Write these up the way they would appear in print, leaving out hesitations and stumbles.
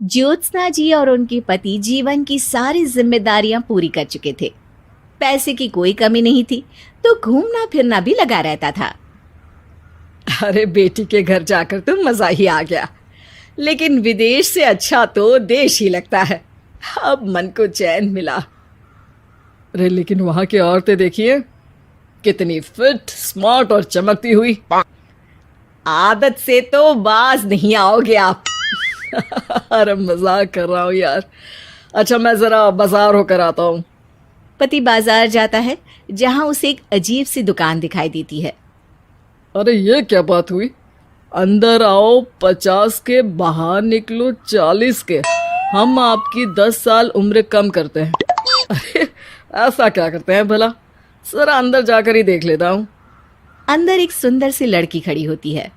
ज्योत्सना जी और उनके पति जीवन की सारी जिम्मेदारियां पूरी कर चुके थे। पैसे की कोई कमी नहीं थी, तो घूमना फिरना भी लगा रहता था। अरे बेटी के घर जाकर तो मजा ही आ गया, लेकिन विदेश से अच्छा तो देश ही लगता है। अब मन को चैन मिला। अरे लेकिन वहां की औरतें देखिए, कितनी फिट, स्मार्ट और चमकती हुई। आदत से तो बाज नहीं आओगे आप। अरे मजाक कर रहा हूँ यार। अच्छा मैं जरा बाजार होकर आता हूँ। पति बाजार जाता है, जहां उसे एक अजीब सी दुकान दिखाई देती है। अरे ये क्या बात हुई? अंदर आओ 50 के, बाहर निकलो 40 के। हम आपकी 10 साल उम्र कम करते हैं। अरे ऐसा क्या करते हैं भला? जरा अंदर जाकर ही देख लेता हूँ। अंदर एक सुंदर सी लड़की खड़ी होती है।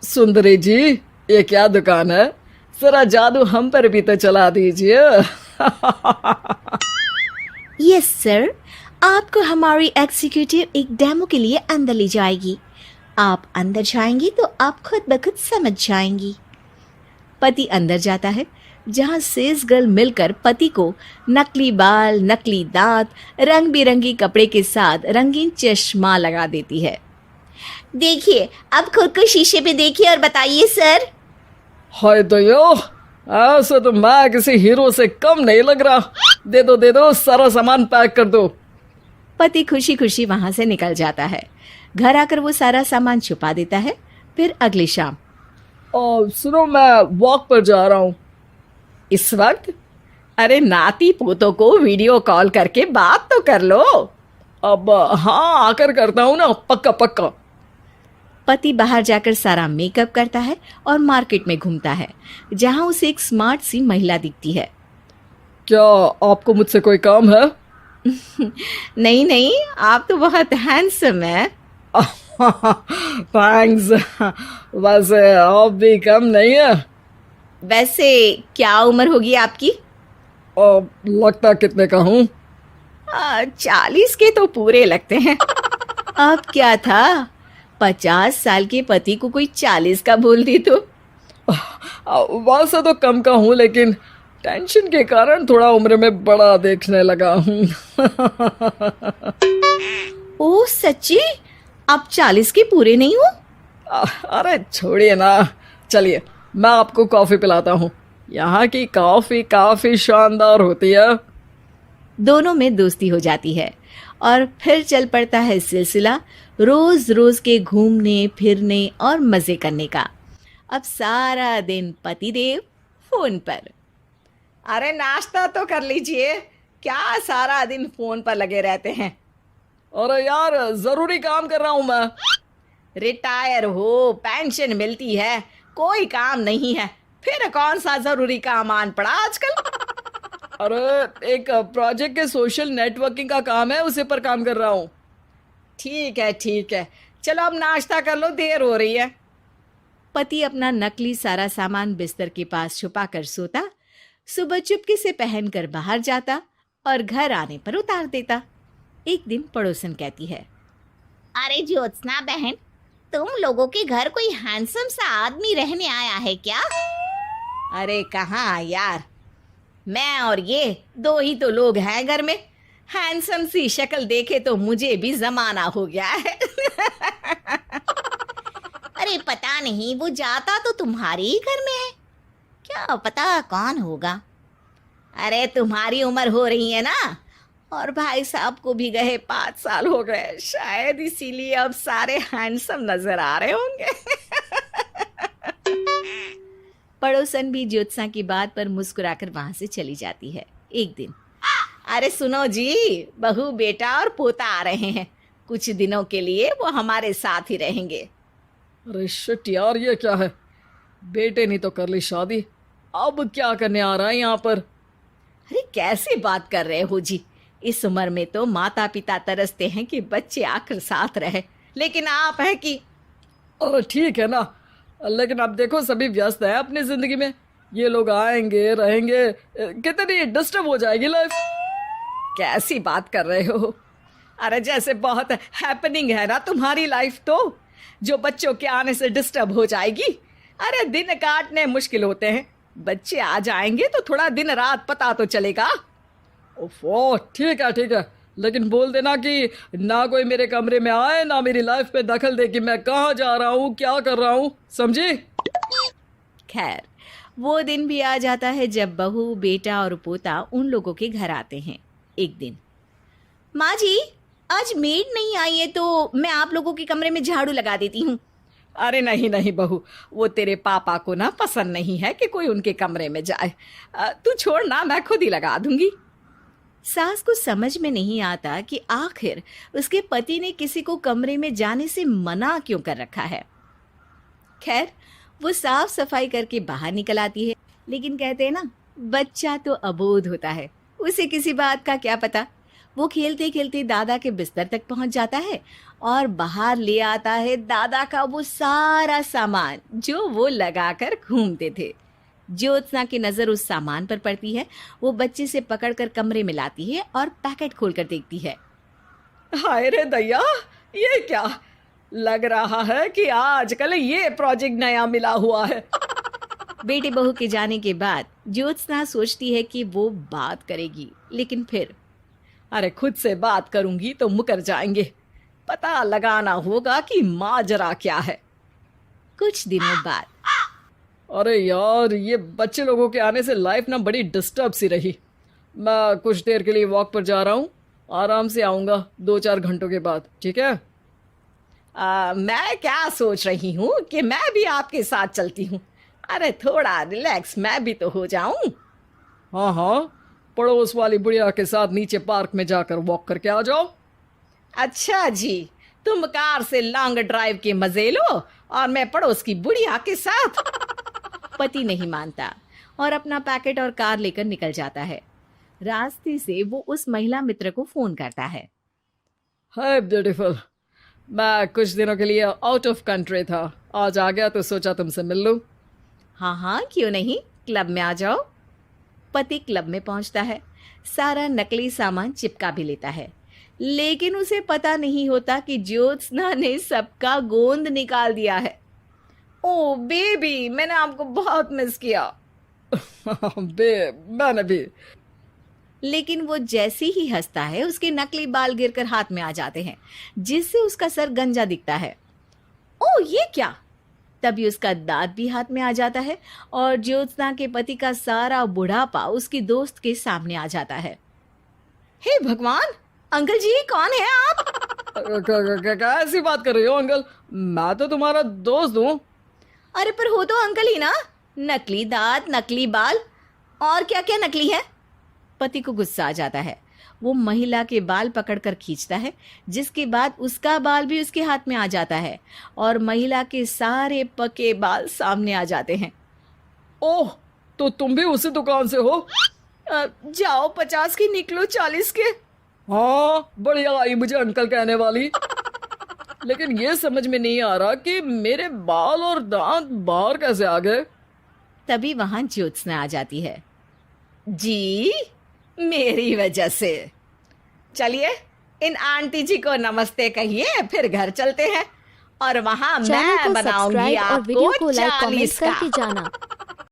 सुंदरी जी, ये क्या दुकान है? जरा जादू हम पर भी तो चला दीजिए। यस सर, आपको हमारी एग्जीक्यूटिव एक डेमो के लिए अंदर ले जाएगी। आप अंदर जाएंगी तो आप खुद ब खुद समझ जाएंगी। पति अंदर जाता है, जहां सेल्स गर्ल मिलकर पति को नकली बाल, नकली दांत, रंग बिरंगी कपड़े के साथ रंगीन चश्मा लगा देती है। देखिए, अब खुद को शीशे पे देखिए और बताइए सर। हाय दयो, ऐसे तो मैं किसी हीरो से कम नहीं लग रहा। दे दो, सारा सामान पैक कर दो। पति खुशी खुशी वहां से निकल जाता है। घर आकर वो सारा सामान छुपा देता है। फिर अगली शाम। सुनो, मैं वॉक पर जा रहा हूँ। इस वक्त? अरे नाती पोतों को वीडियो कॉल करके बात तो कर लो। अब हाँ, आकर करता हूँ ना, पक्का पक्का। पति बाहर जाकर सारा मेकअप करता है और मार्केट में घूमता है, जहां उसे एक स्मार्ट सी महिला दिखती है। क्या आपको मुझसे कोई काम है? नहीं नहीं, आप तो बहुत हैंडसम है। थैंक्स। वैसे आप भी कम नहीं है। वैसे क्या उम्र होगी आपकी? लगता कितने का हूँ? 40 के तो पूरे लगते हैं। अब क्या था, 50 साल के पति को कोई 40 का बोल दी तो। वैसे तो कम का हूँ, लेकिन टेंशन के कारण थोड़ा उम्र में बड़ा देखने लगा हूँ। ओह सच्ची? आप 40 के पूरे नहीं हो? अरे छोड़िए ना, चलिए मैं आपको कॉफी पिलाता हूँ। यहाँ की कॉफी काफी शानदार होती है। दोनों में दोस्ती हो जाती है और फिर चल पड़ता है सिलसिला रोज रोज के घूमने फिरने और मजे करने का। अब सारा दिन पतिदेव फोन पर। अरे नाश्ता तो कर लीजिए, क्या सारा दिन फोन पर लगे रहते हैं? अरे यार, जरूरी काम कर रहा हूँ मैं। रिटायर हो, पेंशन मिलती है, कोई काम नहीं है, फिर कौन सा जरूरी काम आन पड़ा आजकल? अरे एक प्रोजेक्ट के सोशल नेटवर्किंग का काम है, उसी पर काम कर रहा हूँ। ठीक है, चलो अब नाश्ता कर लो, देर हो रही है। पति अपना नकली सारा सामान बिस्तर के पास छुपा कर सोता, सुबह चुपके से पहनकर बाहर जाता और घर आने पर उतार देता। एक दिन पड़ोसन कहती है, अरे ज्योत्सना बहन, तुम लोगों के घर कोई हैंडसम सा आदमी रहने आया है क्या? अरे कहाँ यार, मैं और ये दो ही तो लोग हैं घर में। हैंडसम सी शक्ल देखे तो मुझे भी जमाना हो गया है। अरे पता नहीं, वो जाता तो तुम्हारे ही घर में है, क्या पता कौन होगा। अरे तुम्हारी उम्र हो रही है ना, और भाई साहब को भी गए 5 साल हो गए, शायद इसीलिए अब सारे हैंडसम नजर आ रहे होंगे। पड़ोसन भी ज्योत्सना की बात पर मुस्कुराकर वहां से चली जाती है। एक दिन, अरे सुनो जी, बहू बेटा और पोता आ रहे हैं, कुछ दिनों के लिए वो हमारे साथ ही रहेंगे। अरे शिट यार, ये क्या है? बेटे ने तो कर ली शादी, अब क्या करने आ रहा है यहाँ पर? अरे कैसे बात कर रहे हो जी, इस उम्र में तो माता पिता तरसते हैं कि बच्चे आकर साथ रहे, लेकिन आप है कि। अरे ठीक है ना, लेकिन अब देखो सभी व्यस्त हैं अपनी जिंदगी में। ये लोग आएंगे रहेंगे, कितनी डिस्टर्ब हो जाएगी लाइफ। कैसी बात कर रहे हो? अरे जैसे बहुत हैपनिंग है ना तुम्हारी लाइफ, तो जो बच्चों के आने से डिस्टर्ब हो जाएगी। अरे दिन काटने मुश्किल होते हैं, बच्चे आ जाएंगे तो थोड़ा दिन रात पता तो चलेगा। ओफो, ठीक है, लेकिन बोल देना कि ना कोई मेरे कमरे में आए, ना मेरी लाइफ पे दखल दे कि मैं कहाँ जा रहा हूँ, क्या कर रहा हूँ, समझी? खैर, वो दिन भी आ जाता है जब बहू, बेटा और पोता उन लोगों के घर आते हैं। एक दिन, माँ जी, आज मेड नहीं आई है तो मैं आप लोगों के कमरे में झाड़ू लगा देती हूँ। अरे नहीं बहू, वो तेरे पापा को ना पसंद नहीं है कि कोई उनके कमरे में जाए। तू छोड़ ना, मैं खुद ही लगा दूंगी। सास को समझ में नहीं आता कि आखिर उसके पति ने किसी को कमरे में जाने से मना क्यों कर रखा है। खैर, वो साफ सफाई करके बाहर निकल आती है, लेकिन कहते हैं ना, बच्चा तो अबोध होता है, उसे किसी बात का क्या पता। वो खेलते खेलते दादा के बिस्तर तक पहुंच जाता है और बाहर ले आता है दादा का वो सारा सामान जो वो लगाकर घूमते थे। ज्योत्सना की नजर उस सामान पर पड़ती है। वो बच्चे से पकड़कर कमरे में लाती है और पैकेट खोलकर देखती है। हाय रे दैया, ये क्या? लग रहा है कि आजकल ये प्रोजेक्ट नया मिला हुआ है। बेटे बहू के जाने के बाद ज्योत्सना सोचती है कि वो बात करेगी, लेकिन फिर अरे खुद से बात करूंगी तो मुकर जाएंगे। पता लगाना होगा कि माजरा क्या है। कुछ दिनों बाद, अरे यार, ये बच्चे लोगों के आने से लाइफ ना बड़ी डिस्टर्ब सी रही। मैं कुछ देर के लिए वॉक पर जा रहा हूँ, आराम से आऊँगा 2-4 घंटों के बाद, ठीक है? मैं क्या सोच रही हूँ कि मैं भी आपके साथ चलती हूँ। अरे थोड़ा रिलैक्स मैं भी तो हो जाऊँ। हाँ, पड़ोस वाली बुढ़िया के साथ नीचे पार्क में जाकर वॉक करके आ जाओ। अच्छा जी, तुम कार से लॉन्ग ड्राइव के मजे लो और मैं पड़ोस की बुढ़िया के साथ। पति नहीं मानता और अपना पैकेट और कार लेकर निकल जाता है। रास्ते से वो उस महिला मित्र को फोन करता है। हाय ब्यूटीफुल, मैं कुछ दिनों के लिए आउट ऑफ कंट्री था, आज आ गया तो सोचा तुमसे मिल लूं। हाँ, क्यों नहीं, क्लब में आ जाओ। पति क्लब में पहुंचता है, सारा नकली सामान चिपका भी लेता है, लेकिन उसे पता नहीं होता कि ज्योत्सना ने सबका गोंद निकाल दिया है। ओ बेबी, मैंने आपको बहुत मिस किया। मैंने भी। लेकिन वो जैसे ही हंसता है, उसके नकली बाल गिरकर हाथ में आ जाते हैं, जिससे उसका सर गंजा दिखता है। ओ ये क्या? तभी उसका दांत भी हाथ में आ जाता है और ज्योत्सना के पति का सारा बुढ़ापा उसकी दोस्त के सामने आ जाता है। हे भगवान, अंकल जी, कौन है आप? कैसी बात कर रही हो अंकल? मैं तो तुम्हारा दोस्त हूँ। अरे पर हो तो अंकल ही ना। नकली दांत, नकली बाल और क्या क्या नकली है। पति को गुस्सा आ जाता है। वो महिला के बाल पकड़कर खींचता है, जिसके बाद उसका बाल भी उसके हाथ में आ जाता है और महिला के सारे पके बाल सामने आ जाते हैं। ओह, तो तुम भी उसी दुकान से हो? जाओ 50 की निकलो 40 के। हाँ, बढ़िया आई मुझे अंकल कहने वाली। लेकिन ये समझ में नहीं आ रहा कि मेरे बाल और दांत बाहर कैसे आ गए। तभी वहां ज्योत्सना आ जाती है। जी, मेरी वजह से। चलिए इन आंटी जी को नमस्ते कहिए, फिर घर चलते हैं और वहां मैं बनाऊंगी आपको 40 का।